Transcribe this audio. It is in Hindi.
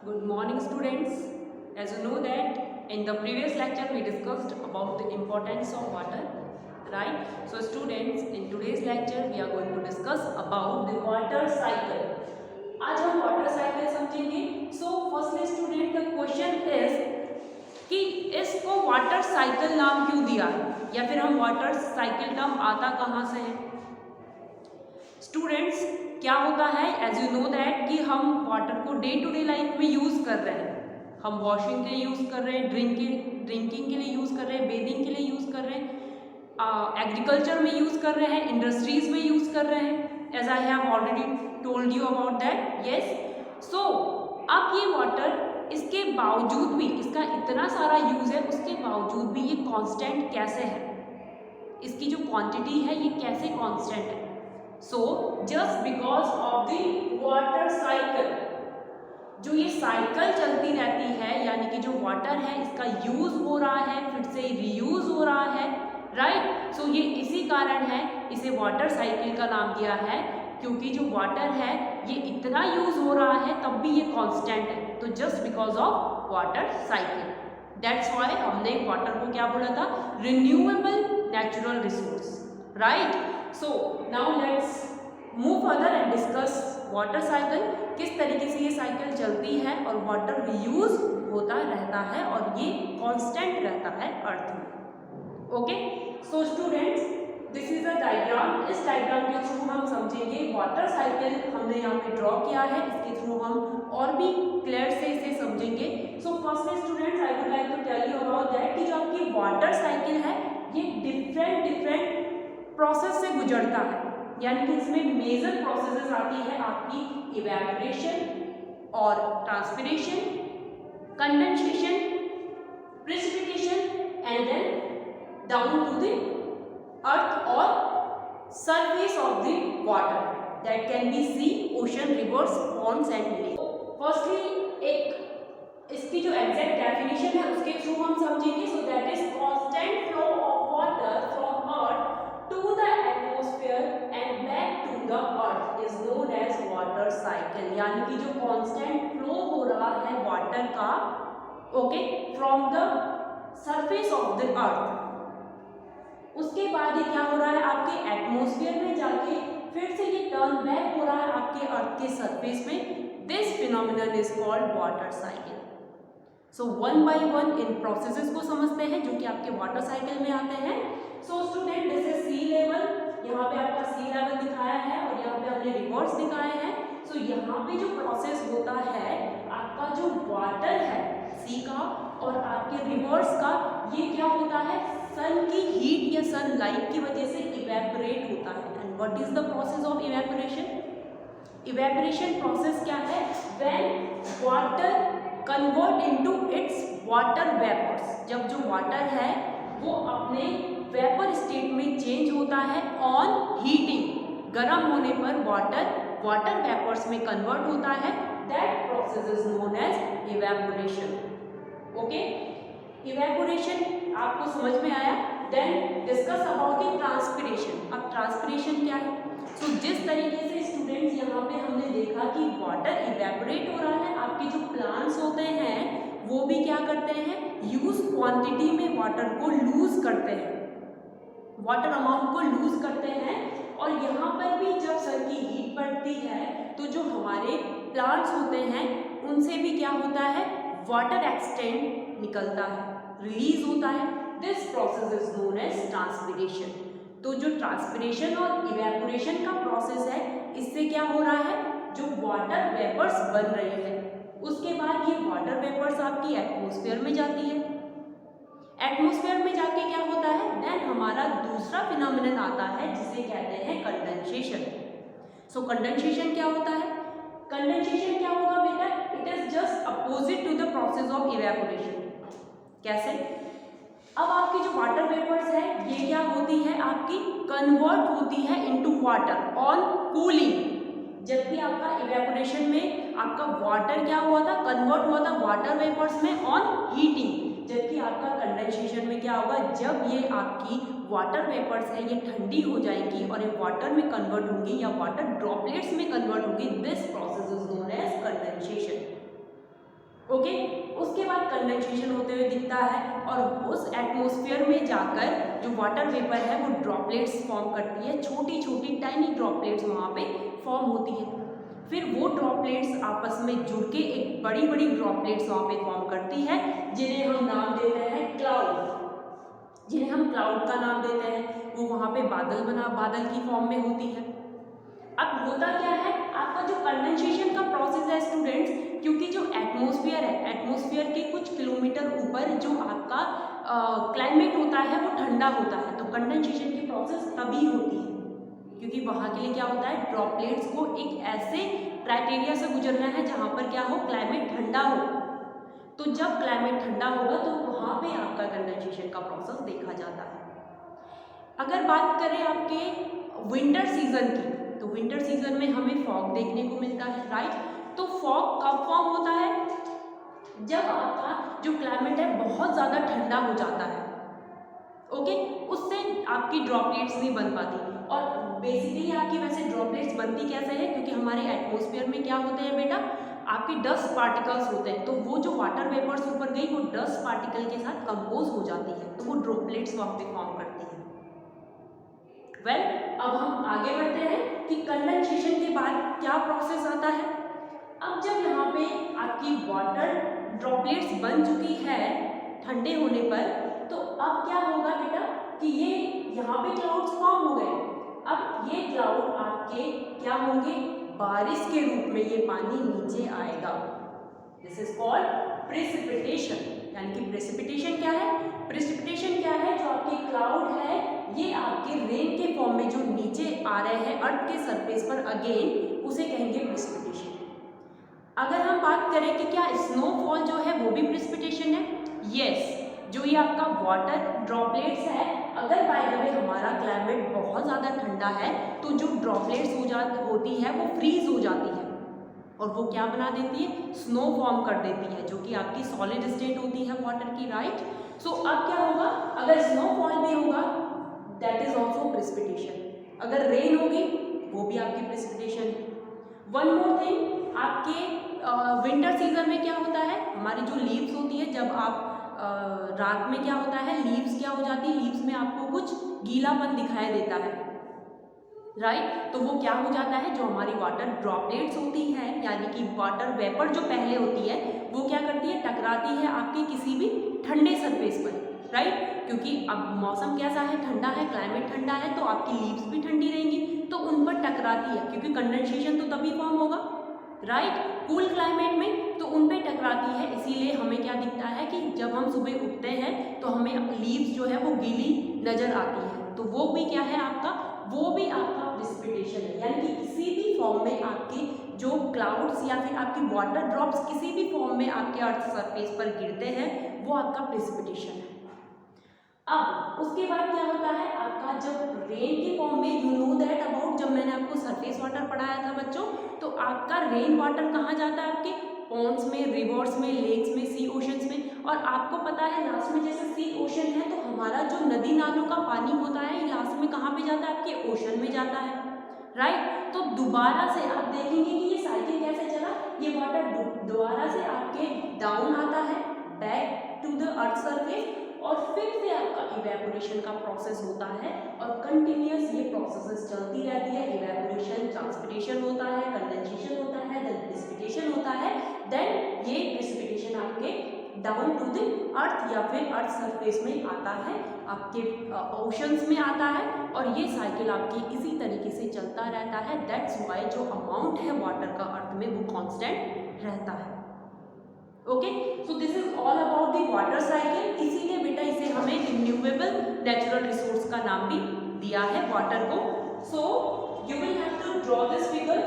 Good morning students. As you know that in the previous lecture we discussed about the importance of water, right? So students, in today's lecture we are going to discuss about the water cycle. आज हम वाटर साइकिल समझेंगे. So firstly student, the question is कि इसको वाटर साइकिल नाम क्यों दिया है या फिर हम वाटर साइकिल टर्म आता कहाँ से है. स्टूडेंट्स, क्या होता है, एज यू नो दैट कि हम वाटर को डे टू डे लाइफ में यूज़ कर रहे हैं. हम वॉशिंग के लिए यूज़ कर रहे हैं, ड्रिंकिंग के लिए यूज़ कर रहे हैं, बेदिंग के लिए यूज़ कर रहे हैं, एग्रीकल्चर में यूज़ कर रहे हैं, इंडस्ट्रीज में यूज़ कर रहे हैं. As I have already told you about that. Yes. So अब ये वाटर, इसके बावजूद भी, इसका इतना सारा यूज़ है, उसके बावजूद भी ये कांस्टेंट कैसे है, इसकी जो क्वांटिटी है ये कैसे कांस्टेंट है. So just because of the water cycle, जो ये साइकिल चलती रहती है, यानी कि जो वाटर है इसका यूज हो रहा है, फिर से रीयूज हो रहा है, राइट. सो ये इसी कारण है इसे वाटर साइकिल का नाम दिया है, क्योंकि जो वाटर है ये इतना यूज हो रहा है तब भी ये कांस्टेंट है. तो just because of water cycle, that's why हमने वाटर को क्या बोला था, renewable natural resource, right. So now let's move further and discuss water cycle. किस तरीके से ये साइकिल चलती है और वाटर रीयूज होता रहता है और ये कांस्टेंट रहता है अर्थ में. Okay. So students, this is a diagram. इस डायग्राम के थ्रू हम समझेंगे वाटर साइकिल. हमने यहाँ पे ड्रॉ किया है, इसके थ्रू हम और भी क्लियर से इसे समझेंगे. So firstly students, I would like to tell you about that कि जो आपकी वाटर साइकिल है ये डिफरेंट प्रोसेस से गुजरता है, यानी कि इसमें मेजर प्रोसेसेस आती है आपकी इवेपोरेशन और transpiration, condensation, precipitation and then down to the earth और surface of the water that can be sea, ocean, rivers, ponds and lake. Firstly एक इसकी जो एग्जैक्ट डेफिनेशन है उसके थ्रू हम समझेंगे. So that is constant flow of water from earth to the atmosphere and back to the earth is known as water cycle. यानी कि जो constant flow हो रहा है वाटर का, okay, from the surface of the earth, उसके बाद ये क्या हो रहा है आपके एटमोस्फेयर में जाके फिर से ये टर्न बैक हो रहा है आपके अर्थ के सरफेस में. This phenomenon is called water cycle. So one by one in processes को समझते हैं जो कि आपके वाटर साइकिल में आते हैं. So student, this is sea level. यहाँ पे आपका सी लेवल दिखाया है और यहाँ पे हमने रिवर्स दिखाए हैं. सो यहाँ पे जो प्रोसेस होता है आपका जो वाटर है सी का और आपके रिवर्स का, ये क्या होता है, सन की हीट या सनलाइट की वजह से इवेपोरेट होता है. And what is the process of evaporation? Evaporation process क्या है? When water convert into its water vapours. जब जो वाटर है वो अपने वेपर स्टेट में चेंज होता है ऑन हीटिंग. गर्म होने पर वाटर वेपर्स में कन्वर्ट होता है. That process is known as evaporation. Okay. Evaporation आपको समझ में आया. Then discuss about the transpiration. अब ट्रांसपिरेशन क्या है? तो जिस तरीके से स्टूडेंट्स यहाँ पे हमने देखा कि वाटर इवेपोरेट हो रहा है, आपके जो प्लांट्स होते हैं वो भी क्या करते हैं, यूज क्वांटिटी में वाटर को लूज करते हैं, वाटर अमाउंट को लूज करते हैं. और यहाँ पर भी जब सन की हीट बढ़ती है तो जो हमारे प्लांट्स होते हैं उनसे भी क्या होता है, वाटर एक्सटेंड निकलता है, रिलीज होता है. This process is known as transpiration. तो जो ट्रांसपिरेशन और इवेपोरेशन का प्रोसेस है, इससे क्या हो रहा है, जो वाटर वेपर्स बन रही है उसके बाद ये वाटर वेपर्स आपकी एटमोस्फेयर में जाती है. एटमोस्फेयर में जाके क्या होता है, देन हमारा दूसरा फिनोमिनन आता है जिसे कहते हैं कंडेंसेशन. सो कंडेंसेशन क्या होता है? कंडेंसेशन क्या होगा बेटा? It is just opposite to the process of evaporation. कैसे? अब आपकी जो वाटर वेपर्स है ये क्या होती है, आपकी कन्वर्ट होती है इनटू वाटर ऑन कूलिंग. जबकि आपका इवेपोरेशन में आपका वाटर क्या हुआ था, कन्वर्ट हुआ था वाटर वेपर्स में ऑन हीटिंग. जबकि आपका कंडेंसेशन में क्या होगा, जब ये आपकी वाटर वेपर्स है ये ठंडी हो जाएगी और ये वाटर में कन्वर्ट होंगी या वाटर ड्रॉपलेट्स में कन्वर्ट होंगी. This process is known as condensation. Okay, उसके बाद कंडेंसेशन होते हुए दिखता है और उस एटमॉस्फेयर में जाकर जो वाटर वेपर है वो ड्रॉपलेट्स फॉर्म करती है, छोटी छोटी टाइनी ड्रॉपलेट्स वहाँ पे फॉर्म होती है। फिर वो ड्रॉपलेट्स आपस में जुड़ के एक बड़ी बड़ी ड्रॉपलेट्स वहाँ पे फॉर्म करती है, जिन्हें हम नाम देते हैं क्लाउड, जिन्हें हम क्लाउड का नाम देते हैं। वो वहाँ पे बादल की फॉर्म में होती है। अब होता क्या है, आपका जो कंडेंसेशन का प्रोसेस है स्टूडेंट्स, क्योंकि जो एटमॉस्फेयर है, एटमॉस्फेयर के कुछ किलोमीटर ऊपर जो आपका क्लाइमेट होता है वो ठंडा होता है, तो कंडेंसेशन की प्रोसेस तभी होती है क्योंकि वहाँ के लिए क्या होता है, ड्रॉपलेट्स को एक ऐसे क्राइटेरिया से गुजरना है जहाँ पर क्या हो, क्लाइमेट ठंडा हो। तो जब क्लाइमेट ठंडा होगा तो वहाँ पे आपका कंडेंसेशन का प्रोसेस देखा जाता है। अगर बात करें आपके विंटर सीजन की, तो विंटर सीजन में हमें फॉग देखने को मिलता है, राइट। तो फॉग कब फॉर्म होता है, जब आपका जो क्लाइमेट है बहुत ज़्यादा ठंडा हो जाता है। ओके, उससे आपकी ड्रॉपलेट्स नहीं बन पाती। और बेसिकली आपकी वैसे ड्रॉपलेट्स बनती कैसे है, क्योंकि हमारे एटमॉस्फेयर में क्या होते हैं बेटा, आपके डस्ट पार्टिकल्स होते हैं। तो वो जो वाटर वेपर्स ऊपर गई वो डस्ट पार्टिकल के साथ कंपोज हो जाती है, तो वो ड्रॉपलेट्स वहाँ पे फॉर्म करती है। अब हम आगे बढ़ते हैं कि कंडेंसेशन के बाद क्या प्रोसेस आता है। अब जब यहाँ पे आपकी वाटर ड्रॉपलेट्स बन चुकी है ठंडे होने पर, तो अब क्या होगा बेटा कि ये यहाँ पे क्लाउड्स फॉर्म हो गए। अब ये क्लाउड आपके क्या होंगे, बारिश के रूप में ये पानी नीचे आएगा। This is called precipitation. यानी कि प्रेसिपिटेशन क्या है, प्रेसिपिटेशन क्या है, जो आपके क्लाउड है ये आपके रेन के फॉर्म में जो नीचे आ रहे हैं अर्थ के सरफेस पर, अगेन उसे कहेंगे प्रेसिपिटेशन। अगर हम बात करें कि क्या स्नोफॉल जो है वो भी प्रेसिपिटेशन है, यस। जो ये आपका वाटर ड्रॉपलेट्स है, अगर बाय द वे हमारा क्लाइमेट बहुत ज़्यादा ठंडा है तो जो ड्रॉपलेट्स होती है वो फ्रीज हो जाती है और वो क्या बना देती है, स्नो फॉर्म कर देती है, जो कि आपकी सॉलिड स्टेट होती है वाटर की, राइट। सो अब क्या होगा, अगर स्नोफॉल भी होगा दैट इज ऑल्सो प्रेसिपिटेशन। अगर रेन होगी वो भी आपकी प्रेसिपिटेशन है। वन मोर थिंग, आपके विंटर सीजन में क्या होता है, हमारी जो लीव्स होती है, जब आप रात में क्या होता है, लीव्स क्या हो जाती है, लीव्स में आपको कुछ गीलापन दिखाई देता है, राइट। तो वो क्या हो जाता है, जो हमारी वाटर ड्रॉपलेट्स होती है यानी कि वाटर वेपर जो पहले होती है वो क्या करती है, टकराती है आपके किसी भी ठंडे सरफेस पर, राइट। क्योंकि अब मौसम कैसा है, ठंडा है, क्लाइमेट ठंडा है, तो आपकी लीव्स भी ठंडी रहेंगी, तो उन पर टकराती है, क्योंकि कंडेंसेशन तो तभी फॉर्म होगा, राइट। कूल क्लाइमेट में तो उन पे टकराती है, इसीलिए हमें क्या दिखता है कि जब हम सुबह उठते हैं तो हमें लीव्स जो है वो गीली नजर आती है, तो वो भी क्या है आपका, वो भी आपका प्रेसिपिटेशन है। यानी कि किसी भी फॉर्म में आपके जो क्लाउड्स या फिर आपकी वाटर ड्रॉप्स किसी भी फॉर्म में आपके अर्थ सरफेस पर गिरते हैं वो आपका प्रेसिपिटेशन है। अब उसके बाद क्या होता है, आपका जब रेन के फॉर्म में, यू नो दैट अबाउट, जब मैंने आपको सरफेस वाटर पढ़ाया था बच्चों, तो आपका रेन वाटर कहाँ जाता है, आपके पॉन्ड्स में, रिवर्स में, लेक्स में, सी ओशंस में। और आपको पता है लास्ट में जैसे सी ओशन है तो हमारा जो नदी नालों का पानी होता है ये लास्ट में कहाँ पे जाता है, आपके ओशन में जाता है, राइट। तो दोबारा से आप देखेंगे कि ये साइकिल कैसे चला, ये वाटर दोबारा से आपके डाउन आता है back to the earth surface, और फिर से आपका इवेपोरेशन का प्रोसेस होता है और कंटिन्यूअस ये प्रोसेसेस चलती रहती है। इवेपोरेशन, ट्रांसपिरेशन होता है, कंडेंसेशन होता है, देन प्रेसिपिटेशन होता है, देन ये प्रेसिपिटेशन आपके डाउन टू द अर्थ या फिर अर्थ सरफेस में आता है, आपके ओशंस में आता है, और ये साइकिल आपकी इसी तरीके से चलता रहता है। दैट्स वाई जो अमाउंट है वाटर का अर्थ में वो कांस्टेंट रहता है। Okay, so this is all about the water cycle. इसीलिए बेटा इसे हमें रिन्यूएबल नेचुरल रिसोर्स का नाम भी दिया है वाटर को। So you will have to draw this figure